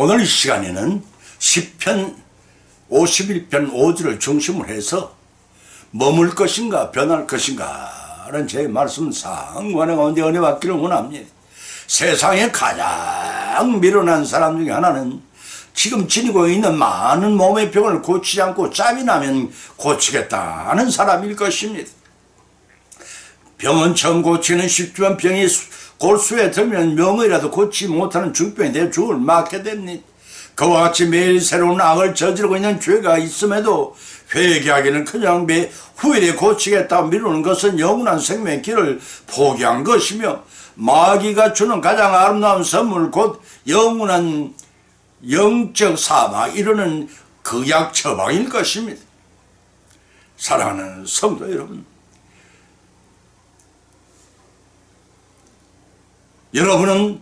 오늘 이 시간에는 시편 51편 5절을 중심으로 해서 머물 것인가 변할 것인가는 제 말씀 상관의 가운데 은혜 받기를 원합니다. 세상에 가장 미련한 사람 중에 하나는 지금 지니고 있는 많은 몸의 병을 고치지 않고 짬이 나면 고치겠다는 사람일 것입니다. 병은 처음 고치는 쉽지만 병이 골수에 들면 명의라도 고치지 못하는 중병에 대해 죽을 맞게 됩니다. 그와 같이 매일 새로운 악을 저지르고 있는 죄가 있음에도 회개하기는 그냥 후일에 고치겠다고 미루는 것은 영원한 생명의 길을 포기한 것이며 마귀가 주는 가장 아름다운 선물 곧 영원한 영적 사망 이루는 극약 처방일 것입니다. 사랑하는 성도 여러분, 여러분은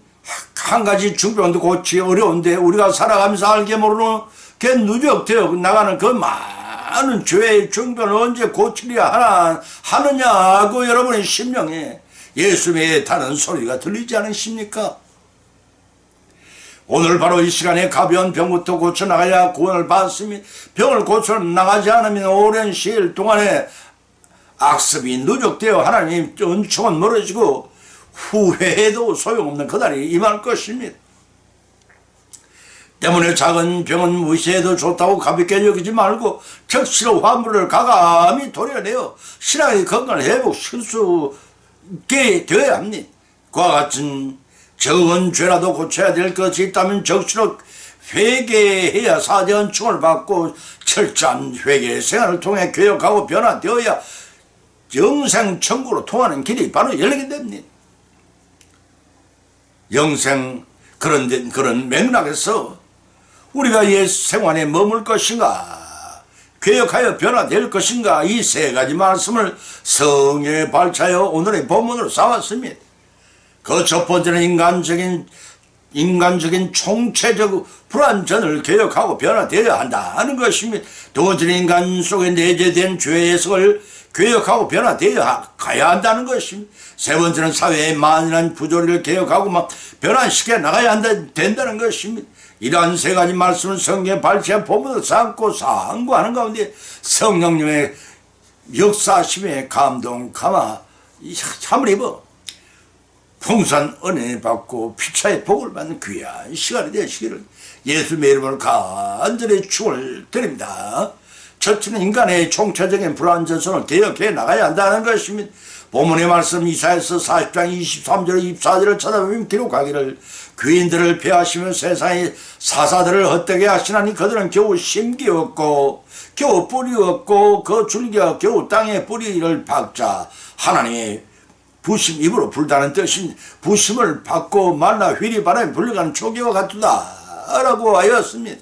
한 가지 중병도 고치기 어려운데 우리가 살아가면서 알게 모르는 그 누적되어 나가는 그 많은 죄의 중병을 언제 고치려 하느냐고 여러분의 심령에 예수님의 다른 소리가 들리지 않으십니까? 오늘 바로 이 시간에 가벼운 병부터 고쳐나가야 구원을 받습니다. 병을 고쳐나가지 않으면 오랜 시일 동안에 악습이 누적되어 하나님 은총은 멀어지고 후회해도 소용없는 그날이 임할 것입니다. 때문에 작은 병은 무시해도 좋다고 가볍게 여기지 말고 적시로 화물을 가감히 도려내어 신앙의 건강을 회복시킬 수 있게 되어야 합니다. 그와 같은 적은 죄라도 고쳐야 될 것이 있다면 적시로 회개해야 사대 은총을 받고 철저한 회개 생활을 통해 교역하고 변화되어야 영생 천국으로 통하는 길이 바로 열리게 됩니다. 영생 그런 맥락에서 우리가 옛 생활에 머물 것인가 개혁하여 변화될 것인가 이 세 가지 말씀을 성경에 발차여 오늘의 본문으로 삼았습니다. 그 첫 번째는 인간적인 총체적 불완전을 개혁하고 변화되어야 한다는 것입니다. 두 번째는 인간 속에 내재된 죄의 해석을 개혁하고 변화되어야 가야 한다는 것입니다. 세 번째는 사회의 만연한 부조리를 개혁하고 변화시켜 나가야 된다는 것입니다. 이러한 세 가지 말씀을 성경에 발췌한 본문을 삼고 상고하는 가운데 성령님의 역사심에 감동 감화 참을 입어 풍성한 은혜 받고 피차의 복을 받는 귀한 시간이 되시기를 예수님의 이름으로 간절히 축원을 드립니다. 첫째는 인간의 총체적인 불완전성을 개혁해 나가야 한다는 것입니다. 본문의 말씀 이사야서 40장 23절 24절을 찾아보면 기록하기를 귀인들을 폐하시며 세상의 사사들을 헛되게 하시나니 그들은 겨우 심기였고 겨우 뿌리였고 그 줄기가 겨우 땅에 뿌리를 박자 하나님의 부심 입으로 불다는 뜻인 부심을 받고 말라 휘리 바람에 불려가는 초기와 같다 라고 하였습니다.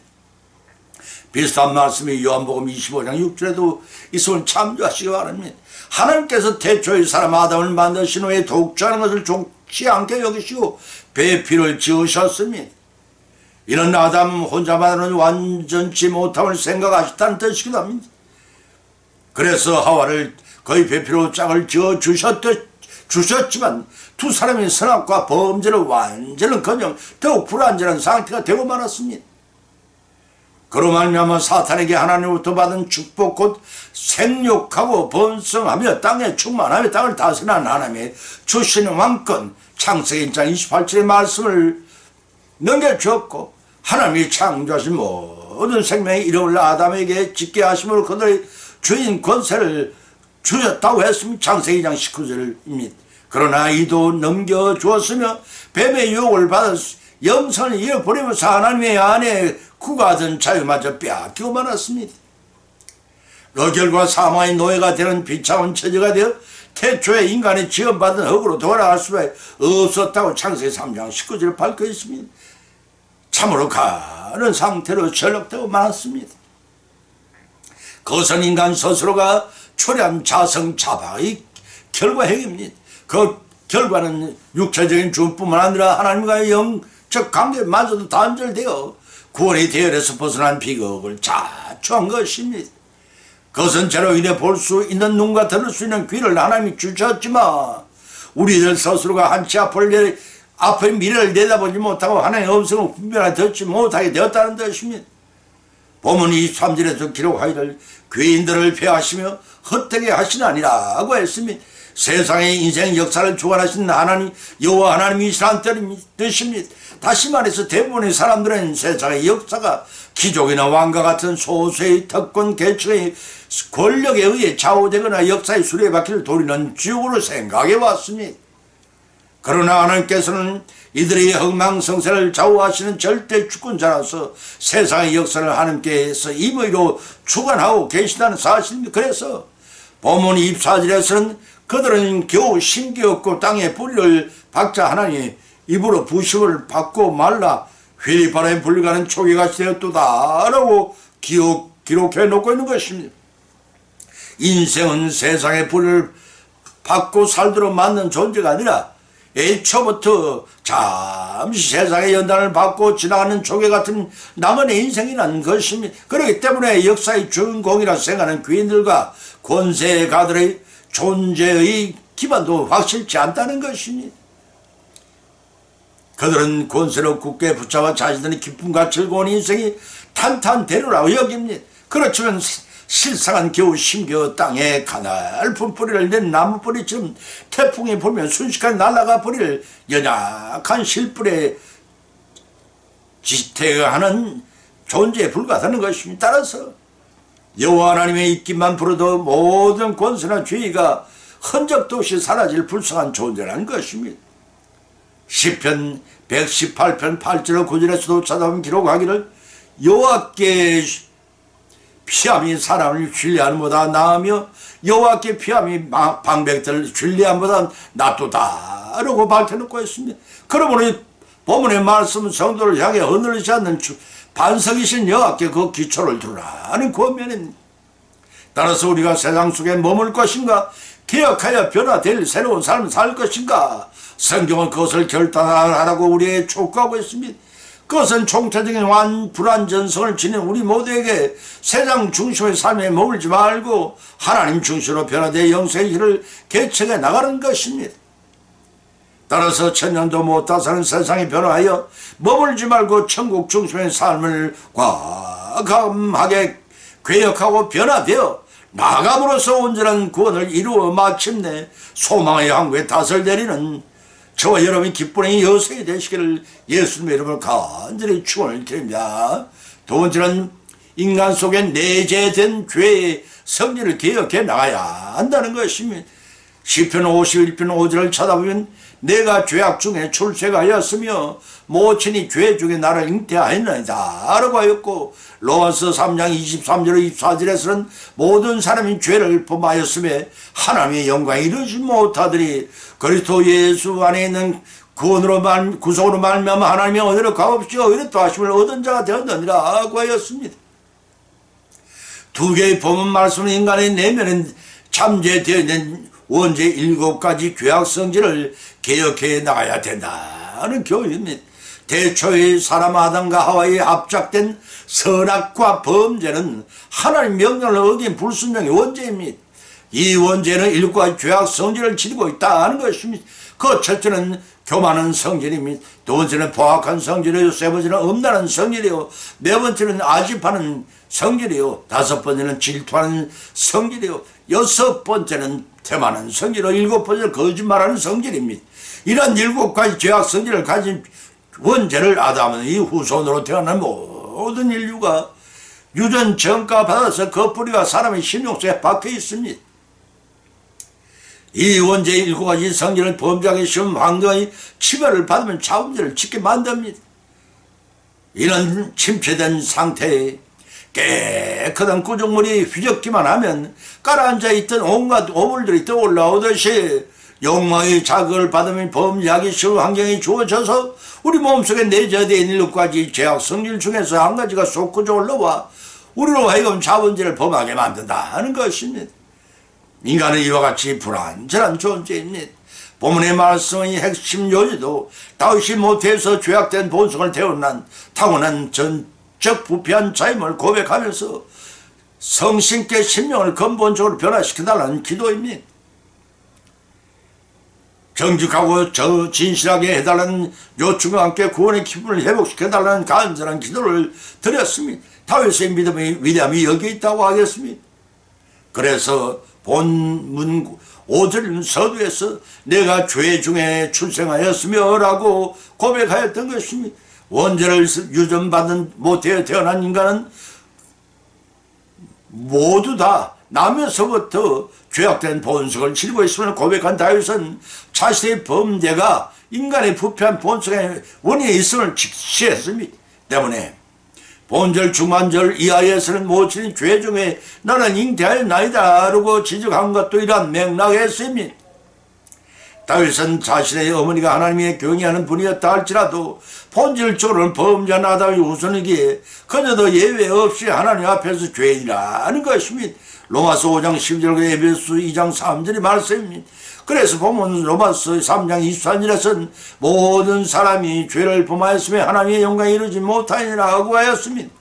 비슷한 말씀이 요한복음 25장 6절에도 있으면 참조하시기 바랍니다. 하나님께서 태초의 사람 아담을 만드신 후에 독주하는 것을 좋지 않게 여기시고 배의 피를 지으셨습니다. 이는 아담 혼자만은 완전치 못함을 생각하셨다는 뜻이기도 합니다. 그래서 하와를 거의 배피로 짝을 지어 주셨지만 두 사람의 선악과 범죄를 완전은커녕 더욱 불완전한 상태가 되고 말았습니다. 그로 말미암아 사탄에게 하나님으로부터 받은 축복 곧 생육하고 번성하며 땅에 충만하며 땅을 다스리는 하나님의 주시는 왕권 창세기 1장 28절의 말씀을 넘겨주었고 하나님이 창조하신 모든 생명의 이름을 아담에게 짓게 하심으로 그들의 주인 권세를 주셨다고 했습니다. 창세기 2장 19절입니다. 그러나 이도 넘겨주었으며 뱀의 유혹을 받아 영선을 잃어버리면서 하나님의 안에 구가하던 자유마저 빼앗기고 말았습니다. 그 결과 사망의 노예가 되는 비참한 처지가 되어 태초에 인간의 지원받은 흙으로 돌아갈 수밖에 없었다고 창세기 3장 19절에 밝혀 있습니다. 참으로 가는 상태로 전락되고 말았습니다. 그것은 인간 스스로가 초래한 자성자박의 결과행입니다. 그 결과는 육체적인 죽음뿐만 아니라 하나님과의 영적 관계마저도 단절되어 구원의 대열에서 벗어난 비극을 자초한 것입니다. 그것은 죄로 인해 볼 수 있는 눈과 들을 수 있는 귀를 하나님이 주셨지만 우리들 스스로가 한치 앞을 앞의 미래를 내다보지 못하고 하나님의 음성을 분별하게 듣지 못하게 되었다는 것입니다. 본문 23절에서 기록하기를 죄인들을 폐하시며 헛되게 하시나니라고 했습니다. 세상의 인생 역사를 주관하신 하나님 여호와 하나님이시라는 뜻입니다. 다시 말해서 대부분의 사람들은 세상의 역사가 귀족이나 왕과 같은 소수의 특권 계층의 권력에 의해 좌우되거나 역사의 수레바퀴를 돌리는 지옥으로 생각해 왔습니다. 그러나 하나님께서는 이들의 흥망성쇠를 좌우하시는 절대 주권자라서 세상의 역사를 하나님께서 임의로 주관하고 계시다는 사실입니다. 그래서 본문 24절에서는 그들은 겨우 심기없고 땅에 뿌리를 박자 하나니 입으로 부심을 받고 말라 휘바람에 불가는 초기같이 되었도다 라고 기록해 놓고 있는 것입니다. 인생은 세상의 뿌리를 받고 살도록 만든 존재가 아니라 애초부터 잠시 세상의 연단을 받고 지나가는 조개 같은 나만의 인생이라는 것입니다. 그렇기 때문에 역사의 주인공이라 생각하는 귀인들과 권세가들의 존재의 기반도 확실치 않다는 것입니다. 그들은 권세로 굳게 붙잡아 자신들의 기쁨과 즐거운 인생이 탄탄대로라고 여깁니다. 그렇지만 실상은 겨우 심겨 땅에 가늘픈 뿌리를 낸 나무뿌리처럼 태풍이 불면 순식간에 날아가 버릴 연약한 실뿌리에 지탱하는 존재에 불과하다는 것입니다. 따라서 여호와 하나님의 있기만 부르도 모든 권세나 죄의가 흔적도 없이 사라질 불쌍한 존재라는 것입니다. 시편 118편 8절 9절에서도 찾아보면 기록하기를 여호와께 피함이 사람을 신뢰함보다 나으며 여호와께 피함이 방백들을 신뢰함보다 낫도다 라고 밝혀놓고 있습니다. 그러므로 본문의 말씀은 성도를 향해 흔들리지 않는 반석이신 여호와께 그 기초를 두라는 권면입니다. 따라서 우리가 세상 속에 머물 것인가 개혁하여 변화될 새로운 삶을 살 것인가 성경은 그것을 결단하라고 우리에게 촉구하고 있습니다. 그것은 총체적인 불완전성을 지닌 우리 모두에게 세상 중심의 삶에 머물지 말고 하나님 중심으로 변화되어 영생의 길을 개척해 나가는 것입니다. 따라서 천년도 못다 사는 세상에 변화하여 머물지 말고 천국 중심의 삶을 과감하게 개혁하고 변화되어 나감으로써 온전한 구원을 이루어 마침내 소망의 항구에 닷을 내리는 저와 여러분이 기쁨의 여성이 되시기를 예수님의 이름으로 간절히 축원을 드립니다. 두 번째는 인간 속에 내재된 죄의 성질을 개혁해 나가야 한다는 것입니다. 시편 51편 5절을 찾아보면 내가 죄악 중에 출세하였으며 모친이 죄 중에 나를 잉태하였나이다 라고 하였고 로마서 3장 23절 24절에서는 모든 사람이 죄를 범하였음에 하나님의 영광에 이르지 못하더니 그리스도 예수 안에 있는 구속으로 말미암아 하나님의 은혜로 값없이 오히려 도하심을 얻은 자가 되었느니라 라고 하였습니다. 두 개의 본문 말씀은 인간의 내면에 잠재되어 있는 원죄 7가지 죄악 성질을 개혁해 나가야 된다는 교훈입니다. 대초의 사람 아담과 하와의 합작된 선악과 범죄는 하나님 명령을 어긴 불순종의 원죄입니다. 이 원죄는 7가지 죄악 성질을 지니고 있다는 것입니다. 그 첫째는 교만한 성질입니다. 두 번째는 포악한 성질이요, 세 번째는 음란한 성질이요, 네 번째는 아집하는 성질이요, 다섯 번째는 질투하는 성질이요, 여섯 번째는 태만한 성질이요, 일곱 번째는 거짓말하는 성질입니다. 이런 7가지 죄악 성질을 가진 원죄를 아담은 이 후손으로 태어난 모든 인류가 유전 전가 받아서 그 뿌리가 사람의 심령 속에 박혀 있습니다. 이 원죄의 7가지 성질을 범죄하기 쉬운 환경의 치료를 받으면 자원죄를 짓게 만듭니다. 이런 침체된 상태에 깨끗한 구조물이 휘젓기만 하면 깔아앉아 있던 온갖 오물들이 떠올라오듯이 욕망의 자극을 받으면 범죄하기 쉬운 환경이 주어져서 우리 몸속에 내재되어 있는 7가지 죄악 성질 중에서 한 가지가 솟구져 올라와 우리로 하여금 자원죄를 범하게 만든다는 것입니다. 인간은 이와 같이 불완전한 존재입니다. 본문의 말씀의 핵심 요지도 다윗이 모태에서 죄악된 본성을 태어난 타고난 전적 부패한 자임을 고백하면서 성신께 심령을 근본적으로 변화시켜달라는 기도입니다. 정직하고 진실하게 해달라는 요청과 함께 구원의 기쁨을 회복시켜달라는 간절한 기도를 드렸습니다. 다윗의 믿음의 위대함이 여기 있다고 하겠습니다. 그래서 본문 5절 서두에서 내가 죄 중에 출생하였으며 라고 고백하였던 것입니다. 원죄를 유전받은 못해 태어난 인간은 모두 다 나면서부터 죄악된 본성을 지니고 있음을 고백한 다윗은 자신의 범죄가 인간의 부패한 본성의 원인에 있음을 직시했습니다. 때문에 본절 중만절 이하에서는 모친인 죄 중에 나는 잉태하였나이다 라고 지적한 것도 이러한 맥락이었습니다. 다윗은 자신의 어머니가 하나님의 경외하는 분이었다 할지라도 본질적으로는 범죄한 아담이 우선이기에 그녀도 예외 없이 하나님 앞에서 죄인이라는 것입니다. 로마서 5장 12절과 에베소 2장 3절의 말씀입니다. 그래서 보면 로마서 3장 24절에서는 모든 사람이 죄를 범하였으며 하나님의 영광에 이르지 못하니라고 하였습니다.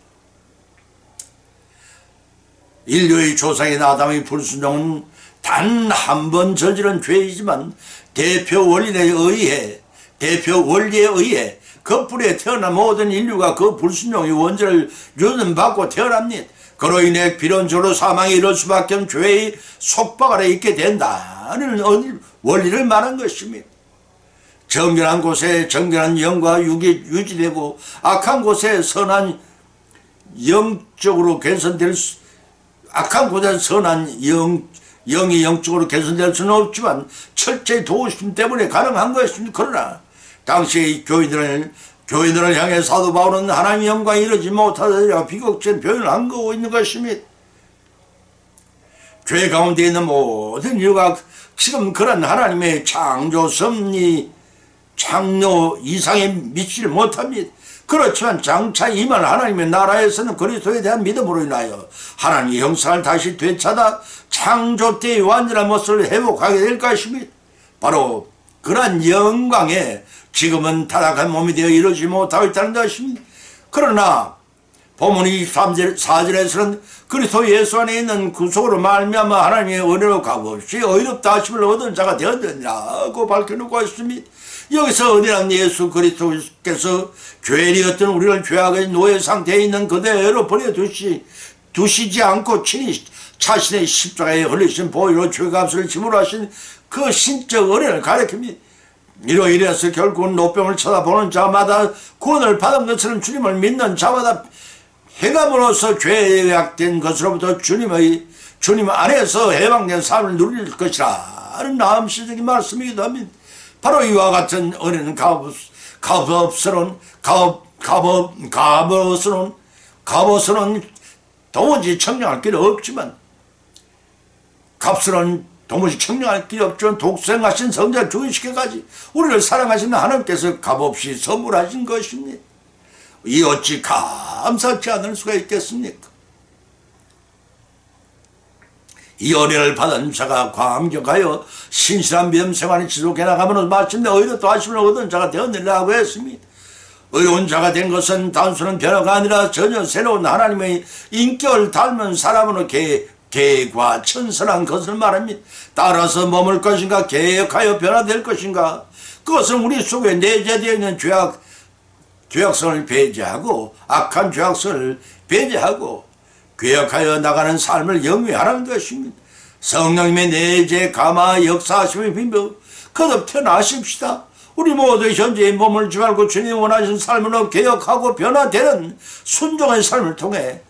인류의 조상인 아담의 불순종은 단 한 번 저지른 죄이지만 대표 원리에 의해 그 뿔에 태어난 모든 인류가 그 불순종의 원죄를 유전받고 태어납니다. 그로 인해 비론적으로 사망에 이를 수밖에 없는 죄의 속박 아래 있게 된다는 원리를 말한 것입니다. 정결한 곳에 정결한 영과 육이 유지되고 악한 곳에 선한 영적으로 개선될 수, 악한 곳에 선한 영이 영적으로 개선될 수는 없지만 철저히 도우심 때문에 가능한 것입니다. 그러나 당시의 교인들을 향해 사도 바울은 하나님의 영광에 이르지 못하더라 비극적인 표현을 하고 있는 것입니다. 죄 가운데 있는 모든 인류가 지금 그런 하나님의 창조 섭리 창조 이상에 미치지 못합니다. 그렇지만 장차 임할 하나님의 나라에서는 그리스도에 대한 믿음으로 인하여 하나님의 형상을 다시 되찾아 창조 때의 완전한 모습을 회복하게 될 것입니다. 바로 그러한 영광에 지금은 타락한 몸이 되어 이루지 못하고 있다는 것입니다. 그러나 본문 24절에서는 그리스도 예수 안에 있는 구속으로 말미암아 하나님의 은혜로 값없이 의롭다 하심을 얻은 자가 되었느냐고 밝혀놓고 있습니다. 여기서 은혜란 예수 그리스도께서 죄인이었던 우리를 죄악의 노예 상태에 있는 그대로 버려두시지 않고 친히 자신의 십자가에 흘리신 보혈로 죄값을 지불하신 그 신적 은혜를 가리킵니다. 이로 인해서 결국은 노병을 쳐다보는 자마다 구원을 받은 것처럼 주님을 믿는 자마다 해감으로써 죄악된 것으로부터 주님 안에서 해방된 삶을 누릴 것이라는 나음시적인 말씀이기도 합니다. 바로 이와 같은 은혜는 값없으로는 도무지 청량할 길이 없지만 값으로는 도무지 청량할 길이 없지만 독생하신 성자 주의시켜까지 우리를 사랑하시는 하나님께서 값없이 선물하신 것입니다. 이 어찌 감사치 않을 수가 있겠습니까? 이 은혜를 받은 자가 감격하여 신실한 믿음 생활을 지속해 나가면 마침내 의롭다 하심을 얻은 자가 되었느라고 했습니다. 의로운 자가 된 것은 단순한 변화가 아니라 전혀 새로운 하나님의 인격을 닮은 사람으로 개과 천선한 것을 말합니다. 따라서 머물 것인가 개혁하여 변화될 것인가, 그것은 우리 속에 내재되어 있는 죄악성을 배제하고 악한 죄악성을 배제하고 개혁하여 나가는 삶을 영위하라는 것입니다. 성령님의 내재 감화 역사하심을 빌며 거듭 태어나십시다. 우리 모두 현재의 몸을 주말고 주님 원하신 삶으로 개혁하고 변화되는 순종의 삶을 통해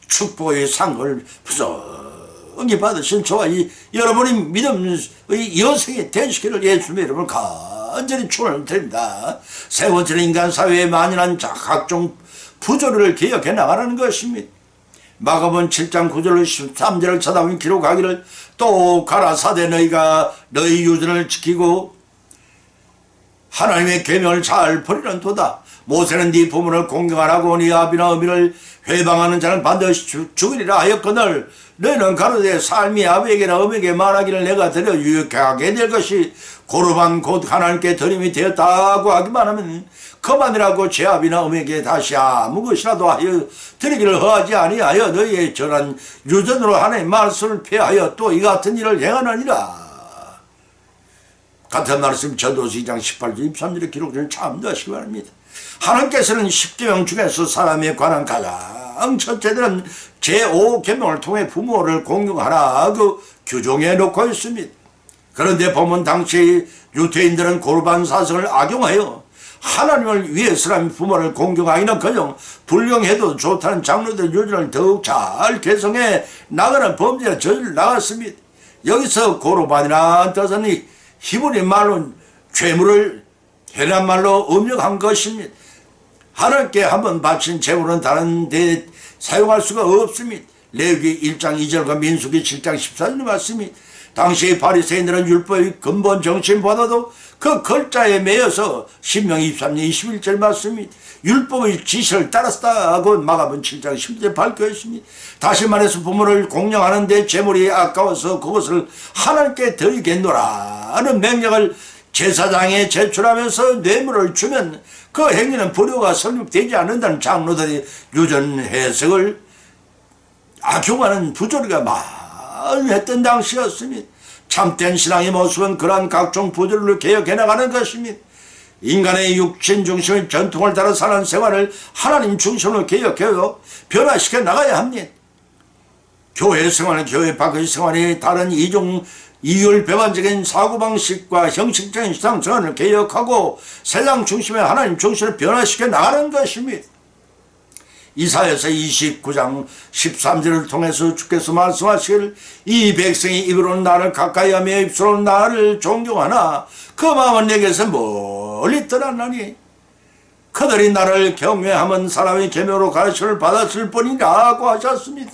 축복의 상을 부성히 받으신 저와 여러분의 믿음의 여성이 되시기를 예수님의 이름을 간절히 축원드립니다. 세 번째는 인간 사회에 만연한 각종 부조리를 개혁해 나가라는 것입니다. 마가복음 7장 9절 13절을 쳐다보면 기록하기를 또 가라사대 너희가 너희 유전을 지키고 하나님의 계명을 잘 버리는 도다. 모세는 네 부모를 공경하라고 네 아비나 어미를 회방하는 자는 반드시 죽으리라 하였거늘 너희는 가로되 삶이 아비에게나 어미에게 말하기를 내가 드려 유익하게 될 것이 고르반 곧 하나님께 드림이 되었다고 하기만 하면 그만이라고 제 아비나 어미에게 다시 아무 것이라도 하여 드리기를 허하지 아니하여 너희의 전한 유전으로 하나님의 말씀을 폐하여 또 이 같은 일을 행하느니라. 같은 말씀 전도서 2장 18절 23절에 기록된 참조하시기 바랍니다. 하나님께서는 10계명 중에서 사람에 관한 가장 첫째는 제5계명을 통해 부모를 공경하라 그 규정해 놓고 있습니다. 그런데 보면 당시 유대인들은 고르반 사상을 악용하여 하나님을 위해서라면 부모를 공경하기는 그냥 불경해도 좋다는 장로들의 요즘을 더욱 잘 개성해 나가는 범죄가 저질 나갔습니다. 여기서 고르반이라는 뜻은 히브리 말로 죄물을 헤란 말로 음력한 것입니다. 하나님께 한번 바친 제물은 다른 데 사용할 수가 없습니다. 레위기 1장 2절과 민수기 7장 14절의 말씀이 당시 바리새인들은 율법의 근본 정신보다도 그 글자에 매여서 신명기 23년 21절 말씀이 율법의 지시를 따랐다고 마가복음 7장 10절에 밝혀 있습니다. 다시 말해서 부모를 공경하는데 재물이 아까워서 그것을 하나님께 드리겠노라는 명령을 제사장에 제출하면서 뇌물을 주면 그 행위는 불효가 성립되지 않는다는 장로들의 유전 해석을 악용하는 부조리가 많았던 당시였습니다. 참된 신앙의 모습은 그러한 각종 부조리를 개혁해 나가는 것입니다. 인간의 육신 중심의 전통을 따라 사는 생활을 하나님 중심으로 개혁해요 변화시켜 나가야 합니다. 교회 생활은 교회 밖의 생활이 다른 이율배반적인 사고방식과 형식적인 신앙생활을 개혁하고 세상 중심의 하나님 중심으로 변화시켜 나가는 것입니다. 이사야서 29장 13절을 통해서 주께서 말씀하시기를 이 백성이 입으로는 나를 가까이하며 입술로는 나를 존경하나 그 마음은 내게서 멀리 떠났나니 그들이 나를 경외하면 사람의 계명으로 가르침을 받았을 뿐이라고 하셨습니다.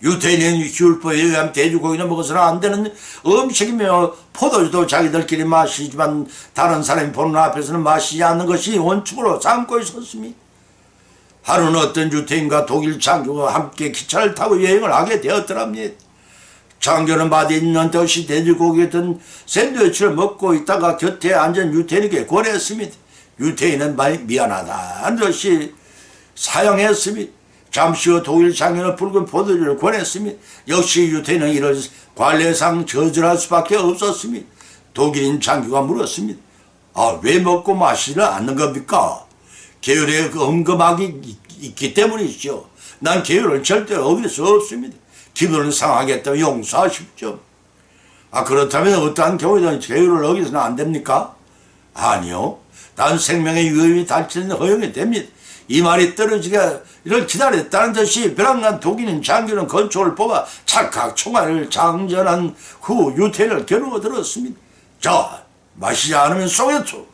유대인은 율법에 의한 돼지고기는 먹어서는 안 되는 음식이며 포도주도 자기들끼리 마시지만 다른 사람이 보는 앞에서는 마시지 않는 것이 원칙으로 삼고 있었습니다. 하루는 어떤 유태인과 독일 장교가 함께 기차를 타고 여행을 하게 되었더랍니다. 장교는 마디에 있는 듯이 돼지고기 든 샌드위치를 먹고 있다가 곁에 앉은 유태인에게 권했습니다. 유태인은 많이 미안하다는 듯이 사양했습니다. 잠시 후 독일 장교는 붉은 포도주를 권했습니다. 역시 유태인은 이런 관례상 저질할 수밖에 없었습니다. 독일인 장교가 물었습니다. 왜 먹고 마시지는 않는 겁니까? 계율에 엄금하기 있기 때문이죠. 난 계율을 절대 어길 수 없습니다. 기분을 상하게 했다면 용서하십시오. 그렇다면 어떠한 경우에든 계율을 어기서는 안 됩니까? 아니요. 단 생명의 위험이 닥치는 허용이 됩니다. 이 말이 떨어지기를 기다렸다는 듯이 벼랑간 독일인 장교는 건초를 뽑아 찰칵 총알을 장전한 후 유태인을 겨누어 들었습니다. 자, 마시지 않으면 쏘겠소.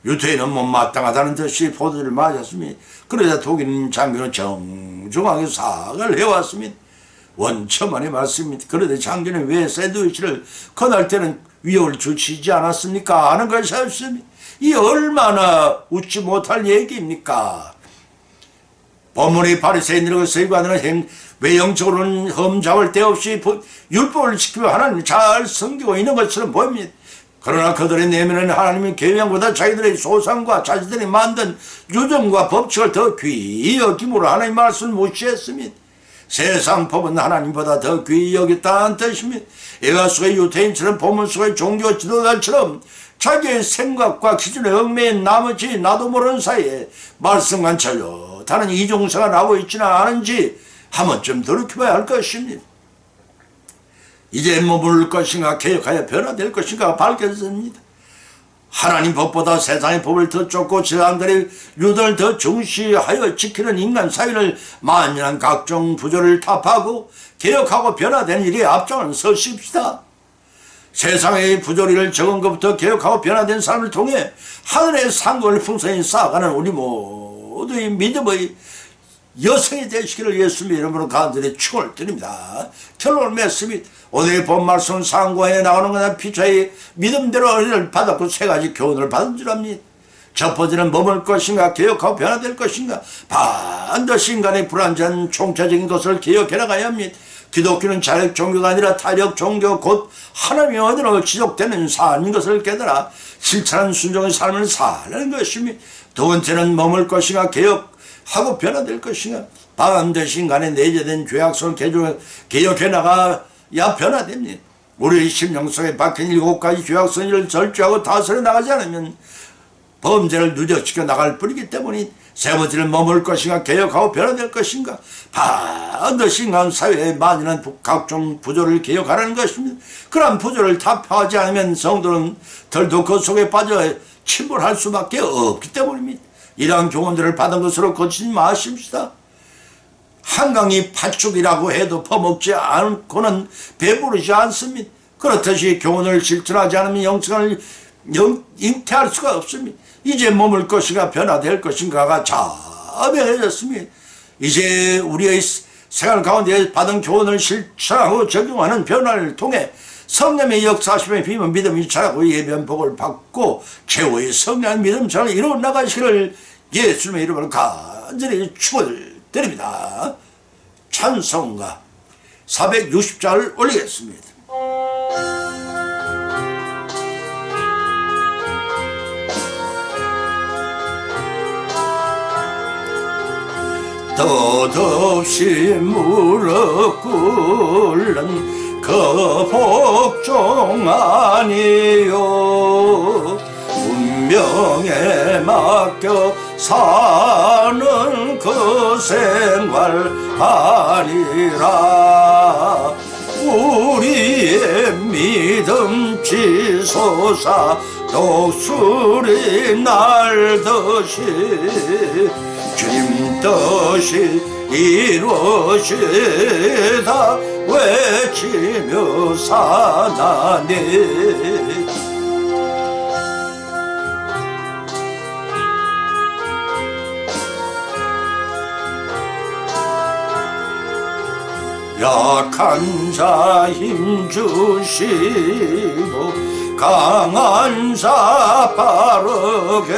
유태인은 못마땅하다는 듯이 포도주를 마셨습니다. 그러자 독일 장교는 정중하게 사과를 해왔습니다. 원천만의 말씀입니다. 그런데 장교는 왜 샌드위치를 그날 때는 위협을 주치지 않았습니까? 하는 것이었습니다. 이 얼마나 웃지 못할 얘기입니까? 본문의 바리새인들과 서기관들은 외형적으로는 흠잡을 데 없이 율법을 지키며 하나님을 잘 섬기고 있는 것처럼 보입니다. 그러나 그들의 내면은 하나님의 계명보다 자기들의 소상과 자신들이 만든 유정과 법칙을 더 귀히 여김으로 하나님의 말씀을 무시했습니다. 세상 법은 하나님보다 더 귀히 여겼다는 뜻입니다. 에가수의 유태인처럼 본문 속의 종교 지도자처럼 자기의 생각과 기준에 얽매인 나머지 나도 모르는 사이에 말씀과 전혀 다른 이중생활을 하고 있지는 않은지 한 번쯤 돌이켜봐야 할 것입니다. 이제 머물 것인가 개혁하여 변화될 것인가 밝혀졌습니다. 하나님 법보다 세상의 법을 더 쫓고 사람들의 유전을 더 중시하여 지키는 인간 사회를 만연한 각종 부조를 타파하고 개혁하고 변화된 일에 앞장을 서십시다. 세상의 부조리를 적은 것부터 개혁하고 변화된 삶을 통해 하늘의 상급을 풍성히 쌓아가는 우리 모두의 믿음의 여성이 되시기를 예수님 이름으로 간절히 축원을 드립니다. 결론을 맺습니다. 오늘의 본 말씀은 상고에 나오는 것은 피차의 믿음대로 은혜를 받았고 세 가지 교훈을 받은 줄 압니다. 첫 번째는 머물 것인가 개혁하고 변화될 것인가 반드시 인간의 불완전 총체적인 것을 개혁해 나가야 합니다. 기독교는 자력 종교가 아니라 타력 종교 곧 하나님의 언어로 지속되는 삶인 것을 깨달아 실천한 순종의 삶을 사는 것입니다. 두 번째는 머물 것인가 개혁하고 변화될 것인가 반드시 인간의 내재된 죄악성을 개혁해 나가야 변화됩니다. 우리 심령 속에 박힌 7가지 죄악성질을 절주하고 다스려 나가지 않으면 범죄를 누적시켜 나갈 뿐이기 때문에 세 번째는 머물 것인가 개혁하고 변화될 것인가 반드시 인간 사회에 많은 각종 부조를 개혁하라는 것입니다. 그러한 부조를 타파하지 않으면 성도는 덜도 그 속에 빠져 침몰할 수밖에 없기 때문입니다. 이러한 교훈들을 받은 것으로 고치지 마십시다. 한강이 팥죽이라고 해도 퍼먹지 않고는 배부르지 않습니다. 그렇듯이 교훈을 실천하지 않으면 영생을 잉태할 수가 없습니다. 이제 머물 것인가 변화될 것인가가 자명해졌습니다. 이제 우리의 생활 가운데 받은 교훈을 실천하고 적용하는 변화를 통해 성령의 역사하심에 비면 믿음이 자라고 예비한 복을 받고 최후의 성령의 믿음처럼 이루어 나가시기를 예수님의 이름으로 간절히 축원드립니다. 찬송가 460자를 올리겠습니다. 덧없이 무릎 꿇는 그 복종 아니요 운명에 맡겨 사는 그 생활 아니라 우리의 믿음 지솟아 독수리 날듯이 주님 뜻이 이루어지다 외치며 사나니 약한 자 힘주시고 강한 자 빠르게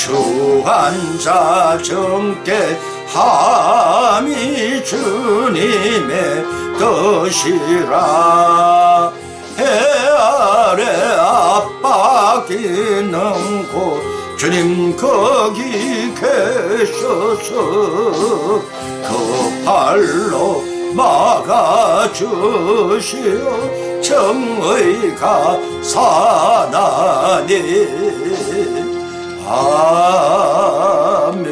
주한 자 정께 함이 주님의 뜻이라 해 아래 압박이는 곳 주님 거기 계셔서 그 발로 막아주시오 정의가 사나니 아멘.